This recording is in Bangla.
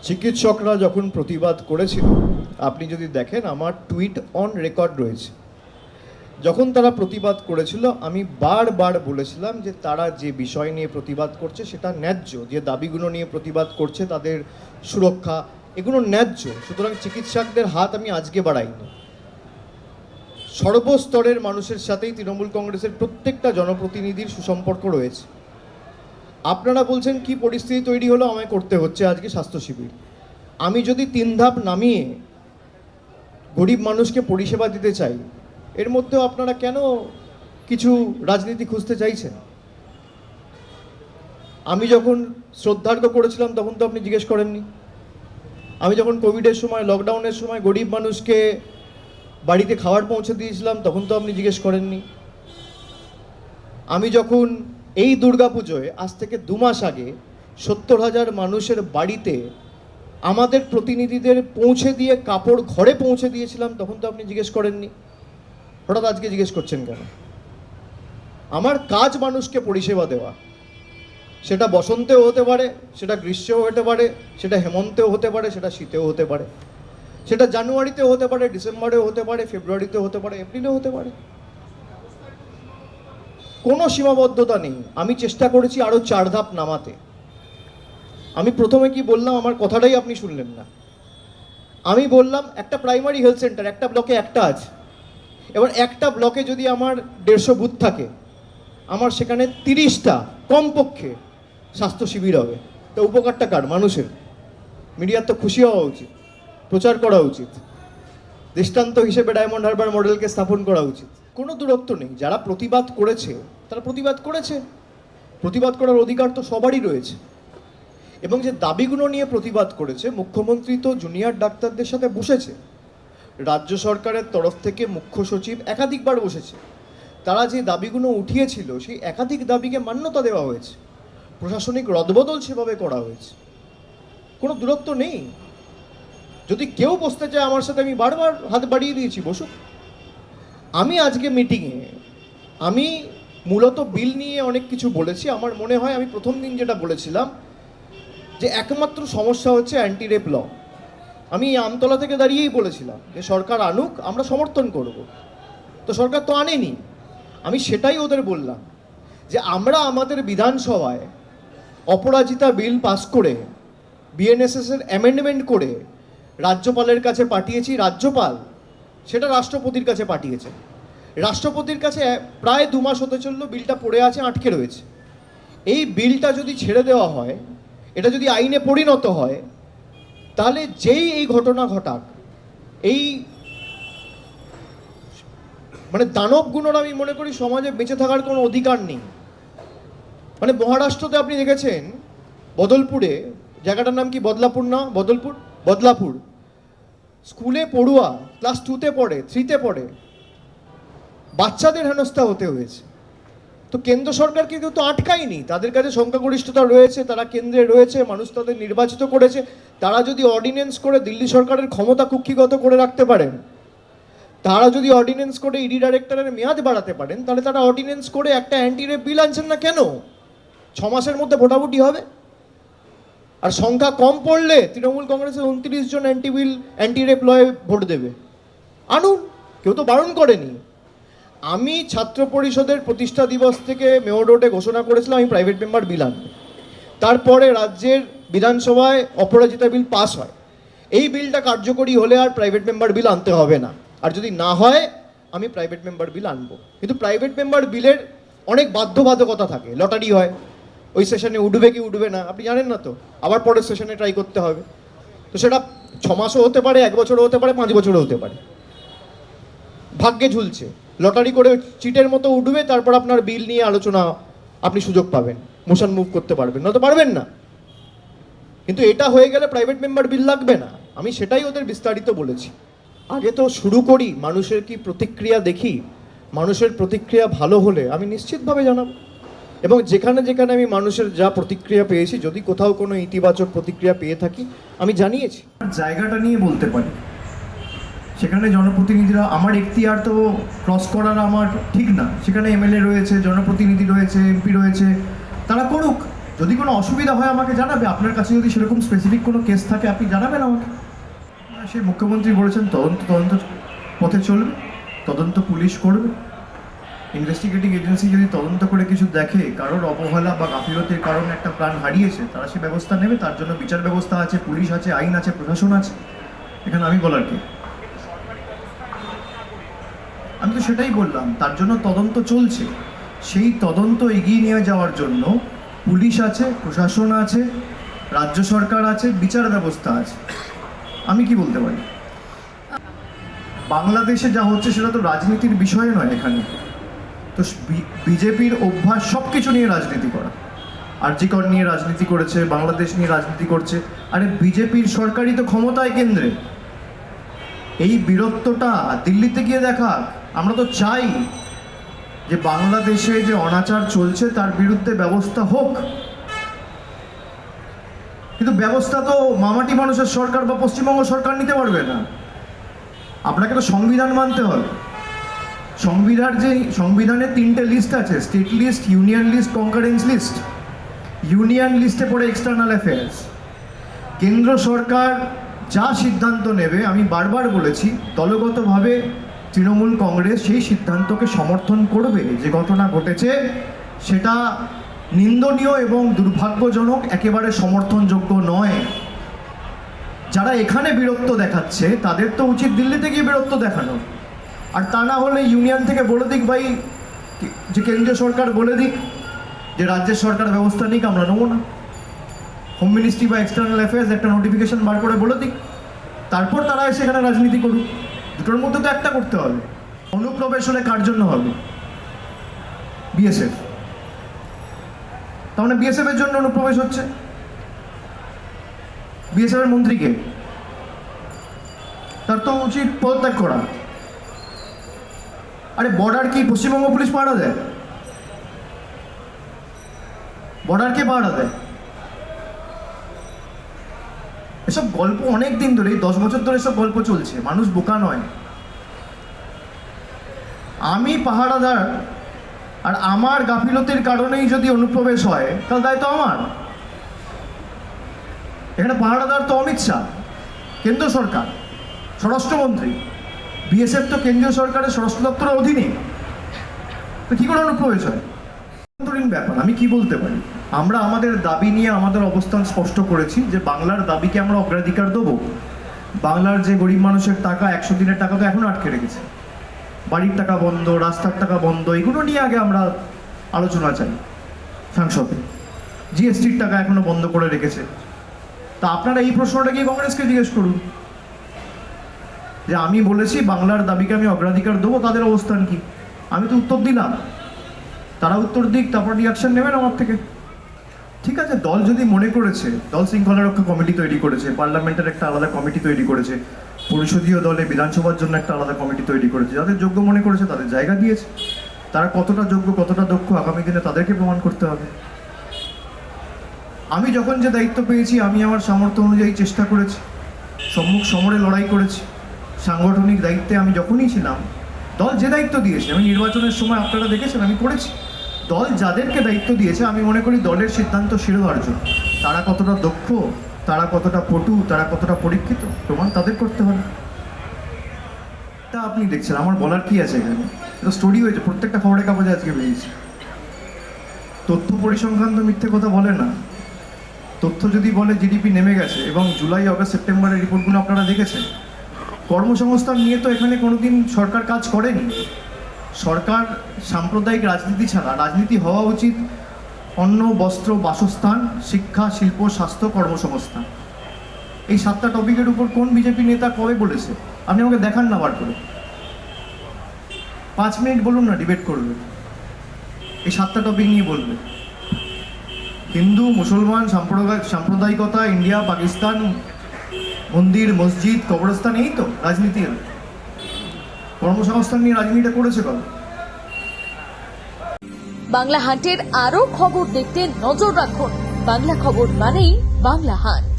চিকিৎসকরা যখন প্রতিবাদ করেছিল, আপনি যদি দেখেন আমার টুইট অন রেকর্ড রয়েছে। যখন তারা প্রতিবাদ করেছিল আমি বারবার বলেছিলাম যে তারা যে বিষয় নিয়ে প্রতিবাদ করছে সেটা ন্যায্য, যে দাবিগুলো নিয়ে প্রতিবাদ করছে তাদের সুরক্ষা, এগুলো ন্যায্য। সুতরাং চিকিৎসকদের হাত আমি আজকে বাড়াইনি। সর্বস্তরের মানুষের সাথেই তৃণমূল কংগ্রেসের প্রত্যেকটা জনপ্রতিনিধির সুসম্পর্ক রয়েছে। আপনারা বলছেন কি পরিস্থিতি তৈরি হলো আমায় করতে হচ্ছে আজকে স্বাস্থ্য শিবির। আমি যদি 3 ধাপ নামিয়ে গরিব মানুষকে পরিষেবা দিতে চাই, এর মধ্যেও আপনারা কেন কিছু রাজনীতি খুঁজতে চাইছেন? আমি যখন শ্রদ্ধার্ঘ্য করেছিলাম তখন তো আপনি জিজ্ঞেস করেননি। আমি যখন কোভিডের সময়, লকডাউনের সময় গরিব মানুষকে বাড়িতে খাবার পৌঁছে দিয়েছিলাম তখন তো আপনি জিজ্ঞেস করেননি। আমি যখন এই দুর্গাপুজোয় আজ থেকে 2 মাস আগে 70,000 মানুষের বাড়িতে আমাদের প্রতিনিধিদের পৌঁছে দিয়ে কাপড় ঘরে পৌঁছে দিয়েছিলাম তখন তো আপনি জিজ্ঞেস করেননি। হঠাৎ আজকে জিজ্ঞেস করছেন কেন? আমার কাজ মানুষকে পরিষেবা দেওয়া, সেটা বসন্তেও হতে পারে, সেটা গ্রীষ্মেও হতে পারে, সেটা হেমন্তেও হতে পারে, সেটা শীতেও হতে পারে, সেটা জানুয়ারিতেও হতে পারে, ডিসেম্বরেও হতে পারে, ফেব্রুয়ারিতেও হতে পারে, এপ্রিলেও হতে পারে। কোনো সীমাবদ্ধতা নেই। আমি চেষ্টা করেছি আরও 4 ধাপ নামাতে। আমি প্রথমে কি বললাম, আমার কথাটাই আপনি শুনলেন না। আমি বললাম একটা প্রাইমারি হেলথ সেন্টার একটা ব্লকে একটা আছে। এবার একটা ব্লকে যদি আমার 150 বুথ থাকে, আমার সেখানে 30টা কমপক্ষে স্বাস্থ্য শিবির হবে। তো উপকারটা কার? মানুষের। মিডিয়ার তো খুশি হওয়া উচিত, প্রচার করা উচিত, দৃষ্টান্ত হিসেবে ডায়মন্ড হারবার মডেলকে স্থাপন করা উচিত। কোনো দূরত্ব নেই। যারা প্রতিবাদ করেছে তারা প্রতিবাদ করেছে, প্রতিবাদ করার অধিকার তো সবারই রয়েছে। এবং যে দাবিগুলো নিয়ে প্রতিবাদ করেছে, মুখ্যমন্ত্রী তো জুনিয়র ডাক্তারদের সাথে বসেছে, রাজ্য সরকারের তরফ থেকে মুখ্য সচিব একাধিকবার বসেছে। তারা যে দাবিগুলো উঠিয়েছিল সেই একাধিক দাবিকে মান্যতা দেওয়া হয়েছে, প্রশাসনিক রদবদল সেভাবে করা হয়েছে। কোনো দূরত্ব নেই। যদি কেউ বসতে চায় আমার সাথে, আমি বারবার হাত বাড়িয়ে দিয়েছি, বসুক। আমি আজকে মিটিংয়ে আমি মূলত বিল নিয়ে অনেক কিছু বলেছি। আমার মনে হয় আমি প্রথম দিন যেটা বলেছিলাম যে একমাত্র সমস্যা হচ্ছে অ্যান্টি রেপ ল। আমি আমতলা থেকে দাঁড়িয়েই বলেছিলাম যে সরকার আনুক, আমরা সমর্থন করব। তো সরকার তো আনেনি। আমি সেটাই ওদের বললাম যে আমরা আমাদের বিধানসভায় অপরাজিতা বিল পাস করে বিএনএসএস-এর অ্যামেন্ডমেন্ট করে রাজ্যপালের কাছে পাঠিয়েছি। রাজ্যপাল সেটা রাষ্ট্রপতির কাছে পাঠিয়েছে। রাষ্ট্রপতির কাছে প্রায় 2 মাস হতে চললো, বিলটা পড়ে আছে, আটকে রয়েছে। এই বিলটা যদি ছেড়ে দেওয়া হয়, এটা যদি আইনে পরিণত হয়, তাহলে যেই এই ঘটনা ঘটাক, এই মানে দানব গুণর আমি মনে করি সমাজে বেঁচে থাকার কোনো অধিকার নেই। মানে মহারাষ্ট্রতে আপনি দেখেছেন বদলপুরে, জায়গাটার নাম কি বদলাপুর না বদলপুর, বদলাপুর, স্কুলে পড়ুয়া ক্লাস 2তে পড়ে, 3তে পড়ে, বাচ্চাদের হেনস্থা হতে হয়েছে। তো কেন্দ্র সরকার কিন্তু তো আটকায়নি। তাদের কাছে সংখ্যাগরিষ্ঠতা রয়েছে, তারা কেন্দ্রে রয়েছে, মানুষ তাদের নির্বাচিত করেছে। তারা যদি অর্ডিন্যান্স করে দিল্লি সরকারের ক্ষমতা কুক্ষিগত করে রাখতে পারেন, তারা যদি অর্ডিন্যান্স করে ইডি ডাইরেক্টরের মেয়াদ বাড়াতে পারেন, তাহলে তারা অর্ডিন্যান্স করে একটা অ্যান্টি রেপ বিল আনছেন না কেন? 6 মাসের মধ্যে ভোটাভুটি হবে। আর সংখ্যা কম পড়লে তৃণমূল কংগ্রেসের 29 জন অ্যান্টি রেপ লয়ে ভোট দেবে। আনুন, কেউ তো বারণ করেনি। আমি ছাত্র পরিষদের প্রতিষ্ঠা দিবস থেকে মেয়র রোডে ঘোষণা করেছিলাম আমি প্রাইভেট মেম্বার বিল আনব। তারপরে রাজ্যের বিধানসভায় অপরাজিতা বিল পাস হয়। এই বিলটা কার্যকরী হলে আর প্রাইভেট মেম্বার বিল আনতে হবে না, আর যদি না হয় আমি প্রাইভেট মেম্বার বিল আনবো। কিন্তু প্রাইভেট মেম্বার বিলের অনেক বাধ্যবাধকতা থাকে। লটারি হয়, ওই সেশনে উঠবে কি উঠবে না আপনি জানেন না, তো আবার পরের সেশনে ট্রাই করতে হবে। তো সেটা 6 মাসও হতে পারে, 1 বছরও হতে পারে, 5 বছরও হতে পারে। ভাগ্যে ঝুলছে। লটারি করে চিটের মতো উঠবে, তারপর আপনার বিল নিয়ে আলোচনা আপনি সুযোগ পাবেন, মোশন মুভ করতে পারবেন, না তো পারবেন না। কিন্তু এটা হয়ে গেলে প্রাইভেট মেম্বার বিল লাগবে না। আমি সেটাই ওদের বিস্তারিত বলেছি। আগে তো শুরু করি, মানুষের কি প্রতিক্রিয়া দেখি। মানুষের প্রতিক্রিয়া ভালো হলে আমি নিশ্চিতভাবে জানাবো। এবং যেখানে যেখানে আমি মানুষের যা প্রতিক্রিয়া পেয়েছি, যদি কোথাও কোনো ইতিবাচক প্রতিক্রিয়া পেয়ে থাকি আমি জানিয়েছি। জায়গাটা নিয়ে বলতে পারি, সেখানে জনপ্রতিনিধিরা, আমার এখতিয়ার তো ক্রস করার আমার ঠিক না। সেখানে এমএলএ রয়েছে, জনপ্রতিনিধি রয়েছে, এমপি রয়েছে, তারা করুক। যদি কোনো অসুবিধা হয় আমাকে জানাবে, আপনার কাছে যদি সেরকম স্পেসিফিক কোনো কেস থাকে আপনি জানাবেন আমাকে। সে মুখ্যমন্ত্রী বলেছেন তদন্ত পথে চলবে, তদন্ত পুলিশ করবে। ইনভেস্টিগেটিং এজেন্সি যদি তদন্ত করে কিছু দেখে কারোর অবহেলা বা গাফিলতির কারণে একটা প্রাণ হারিয়েছে, তারা সে ব্যবস্থা নেবে। তার জন্য বিচার ব্যবস্থা আছে, পুলিশ আছে, আইন আছে, প্রশাসন আছে। এখানে আমি বলার কি? আমি তো সেটাই বললাম, তার জন্য তদন্ত চলছে। সেই তদন্ত এগিয়ে নিয়ে যাওয়ার জন্য পুলিশ আছে, প্রশাসন আছে, রাজ্য সরকার আছে, বিচার ব্যবস্থা আছে। আমি কি বলতে পারি? বাংলাদেশে যা হচ্ছে সেটা তো রাজনীতির বিষয় নয় এখানে। তো বিজেপির অভ্যাস সব কিছু নিয়ে রাজনীতি করা। আরজিকর নিয়ে রাজনীতি করেছে, বাংলাদেশ নিয়ে রাজনীতি করছে। আরে বিজেপির সরকারই তো ক্ষমতায় কেন্দ্রে। এই বীরত্বটা দিল্লিতে গিয়ে দেখা। আমরা তো চাই যে বাংলাদেশে যে অনাচার চলছে তার বিরুদ্ধে ব্যবস্থা হোক, কিন্তু ব্যবস্থা তো মামাটি মানুষের সরকার বা পশ্চিমবঙ্গ সরকার নিতে পারবে না। আপনাকে তো সংবিধান মানতে হবে। সংবিধানে 3টে লিস্ট আছে, state list, union list, concurrence list. Union লিস্টে পড়ে এক্সটার্নাল অ্যাফেয়ার্স। কেন্দ্র সরকার যা সিদ্ধান্ত নেবে, আমি বারবার বলেছি, দলগতভাবে তৃণমূল কংগ্রেস সেই সিদ্ধান্তকে সমর্থন করবে। যে ঘটনা ঘটেছে সেটা নিন্দনীয় এবং দুর্ভাগ্যজনক, একেবারে সমর্থনযোগ্য নয়। যারা এখানে বীরত্ব দেখাচ্ছে তাদের তো উচিত দিল্লিতে গিয়ে বীরত্ব দেখানো। আর তা না হলে ইউনিয়ন থেকে বলে দিক ভাই, যে কেন্দ্রীয় সরকার বলে দিক যে রাজ্যের সরকার ব্যবস্থা নিক, আমরা নেবো না। হোম মিনিস্ট্রি বা এক্সটার্নাল অ্যাফেয়ার্স একটা নোটিফিকেশন বার করে বলে দিক, তারপর তারা এসে এখানে রাজনীতি করুক। দুটোর মধ্যে তো একটা করতে হবে। অনুপ্রবেশ হলে কার জন্য হবে? বিএসএফ। তার মানে বিএসএফ এর জন্য অনুপ্রবেশ হচ্ছে। বিএসএফ এর মন্ত্রীকে তার তো উচিত পদত্যাগ করা। আরে বর্ডার কি পশ্চিমবঙ্গ পুলিশ পাহারা দেয়? বর্ডার কে পাহারা দেয়? এসব গল্প অনেক দিন ধরে, 10 বছর ধরে এসব গল্প চলছে। মানুষ বোকা নয়। আমি পাহারাদার, আর আমার গাফিলতির কারণেই যদি অনুপ্রবেশ হয় তাহলে দায় তো আমার। এখানে পাহারাদার তো অমিত শাহ, কেন্দ্র সরকার, স্বরাষ্ট্রমন্ত্রী। বিএসএফ তো কেন্দ্রীয় সরকারের স্বরাষ্ট্র দপ্তরের অধীনে। তো কী করে অনুপ্রবেশ হয়? ব্যাপার। আমি কি বলতে পারি? আমরা আমাদের দাবি নিয়ে আমাদের অবস্থান স্পষ্ট করেছি যে বাংলার দাবিকে আমরা অগ্রাধিকার দেবো। বাংলার যে গরিব মানুষের টাকা, 100 দিনের টাকা তো এখনো আটকে রেখেছে। বাড়ির টাকা বন্ধ, রাস্তার টাকা বন্ধ, এগুলো নিয়ে আগে আমরা আলোচনা চাই সংসদে। জিএসটির টাকা এখনো বন্ধ করে রেখেছে। তা আপনারা এই প্রশ্নটা গিয়ে কংগ্রেসকে জিজ্ঞেস করুন যে আমি বলেছি বাংলার দাবিকে আমি অগ্রাধিকার দেবো, তাদের অবস্থান কি? আমি তো উত্তর দিলাম, তারা উত্তর দিক, তারপর রিয়াকশন নেবেন আমার থেকে। ঠিক আছে, দল যদি মনে করেছে, দল শৃঙ্খলা রক্ষা কমিটি তৈরি করেছে, পার্লামেন্টের একটা আলাদা কমিটি তৈরি করেছে, পরিষদীয় দলে বিধানসভার জন্য একটা আলাদা কমিটি তৈরি করেছে, যাদের যোগ্য মনে করেছে তাদের জায়গা দিয়েছে। তারা কতটা যোগ্য, কতটা দক্ষ আগামী দিনে তাদেরকে প্রমাণ করতে হবে। আমি যখন যে দায়িত্ব পেয়েছি আমি আমার সামর্থ্য অনুযায়ী চেষ্টা করেছি, সম্মুখ সমরে লড়াই করেছি। সাংগঠনিক দায়িত্বে আমি যখনই ছিলাম, দল যে দায়িত্ব দিয়েছে, আমি নির্বাচনের সময় আপনারা দেখেছেন আমি করেছি। দল যাদেরকে দায়িত্ব দিয়েছে আমি মনে করি দলের সিদ্ধান্ত শিরোধার্য। তারা কতটা দক্ষ, তারা কতটা পটু, তারা কতটা পরীক্ষিত, প্রমাণ তাদের করতে হবে। তা আপনি দেখছেন, আমার বলার কি আছে এখানে? এটা স্টোরি হয়েছে, প্রত্যেকটা খবরের কাগজে আজকে বেরিয়েছে। তথ্য পরিসংখ্যান তো মিথ্যে কথা বলে না। তথ্য যদি বলে জিডিপি নেমে গেছে, এবং জুলাই, আগস্ট, সেপ্টেম্বরের রিপোর্টগুলো আপনারা দেখেছেন। কর্মসংস্থান নিয়ে তো এখানে কোনোদিন সরকার কাজ করেনি। সরকার সাম্প্রদায়িক রাজনীতি ছাড়া, রাজনীতি হওয়া উচিত অন্ন, বস্ত্র, বাসস্থান, শিক্ষা, শিল্প, স্বাস্থ্য, কর্মসংস্থান। এই 7টা টপিকের উপর কোন বিজেপি নেতা কবে বলেছে? আপনি আমাকে দেখান না বার করে। 5 মিনিট বলুন না, ডিবেট করবে, এই 7টা টপিক নিয়ে বলবে। হিন্দু, মুসলমান, সাম্প্রদায়িকতা, ইন্ডিয়া, পাকিস্তান, মন্দির, মসজিদ, কবরস্থান, এই তো রাজনীতি। কর্মসংস্থান নিয়ে রাজনীতিটা করেছে কবে? বাংলা হান্টের আরো খবর দেখতে নজর রাখুন। বাংলা খবর মানেই বাংলা হান্ট।